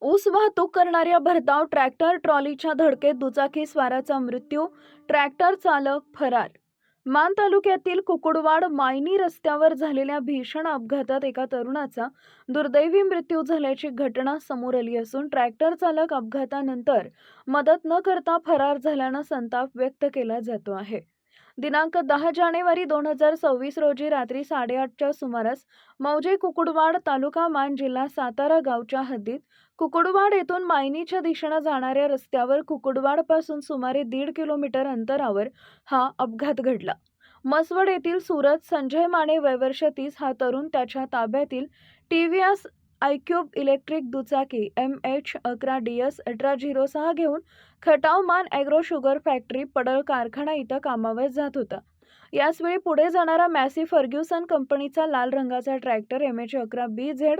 ऊस वाहतूक करणाऱ्या भरधाव ट्रॅक्टर ट्रॉलीच्या धडकेत दुचाकी स्वाराचा मृत्यू, ट्रॅक्टर चालक फरार. मान तालुक्यातील कुकुडवाड मायनी रस्त्यावर झालेल्या भीषण अपघातात एका तरुणाचा दुर्दैवी मृत्यू झाल्याची घटना समोर आली असून ट्रॅक्टर चालक अपघातानंतर मदत न करता फरार झाल्यानं संताप व्यक्त केला जातो आहे. दिनांक 10 जानेवारी 2026 रोजी रात्री 8:30च्या सुमारास मौजे कुकुडवाड तालुका मान जिल्हा सातारा गावच्या हद्दीत कुकुडवाड येथून मायनीच्या दिशेने जाणाऱ्या रस्त्यावर कुकुडवाडपासून सुमारे 1.5 किलोमीटर अंतरावर हा अपघात घडला. मसवड येथील सूरज संजय माने वय वर्ष 30 हा तरुण त्याच्या ताब्यातील टीव्हीएस आयक्यूब इलेक्ट्रिक दुचाकी MH11DS 1806 घेऊन खटाव मान ॲग्रो शुगर फॅक्टरी पडळ कारखाना इथं कामावर जात होता. याचवेळी पुढे जाणारा मॅसी फर्ग्युसन कंपनीचा लाल रंगाचा ट्रॅक्टर MH11BZ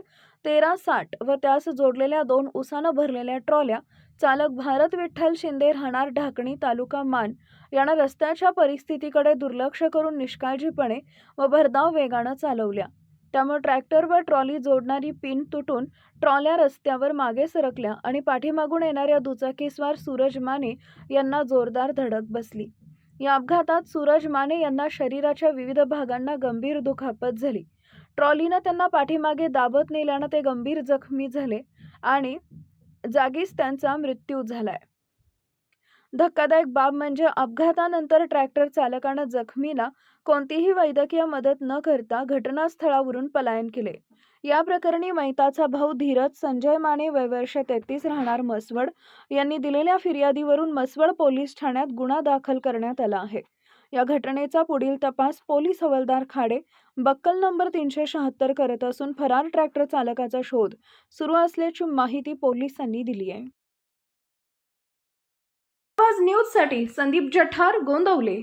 1360 व त्यास जोडलेल्या 2 उसानं भरलेल्या ट्रॉल्या चालक भारत विठ्ठल शिंदे राहणार ढाकणी तालुका मान यानं रस्त्याच्या परिस्थितीकडे दुर्लक्ष करून निष्काळजीपणे व भरधाव वेगानं चालवल्या. त्यामुळे ट्रॅक्टर व ट्रॉली जोडणारी पिन तुटून ट्रॉल्या रस्त्यावर मागे सरकल्या आणि पाठीमागून येणाऱ्या दुचाकीस्वार सूरज माने यांना जोरदार धडक बसली. या अपघातात सूरज माने यांना शरीराच्या विविध भागांना गंभीर दुखापत झाली. ट्रॉलीनं त्यांना पाठीमागे दाबत नेल्यानं ते गंभीर जखमी झाले आणि जागीच त्यांचा मृत्यू झालाय. धक्कादायक बाब म्हणजे अपघातानंतर ट्रॅक्टर चालकानं जखमीला कोणतीही वैद्यकीय मदत न करता घटनास्थळावरून पलायन केले. या प्रकरणी मैताचा भाऊ धीरज संजय माने वय वर्ष 33 राहणार मसवड यांनी दिलेल्या फिर्यादीवरून मसवड पोलीस ठाण्यात गुन्हा दाखल करण्यात आला आहे. या घटनेचा पुढील तपास पोलीस हवालदार खाडे बक्कल नंबर 376 करत असून फरार ट्रॅक्टर चालकाचा शोध सुरू असल्याची माहिती पोलिसांनी दिली आहे. आवाज न्यूजसाठी संदीप जठार, गोंदवले.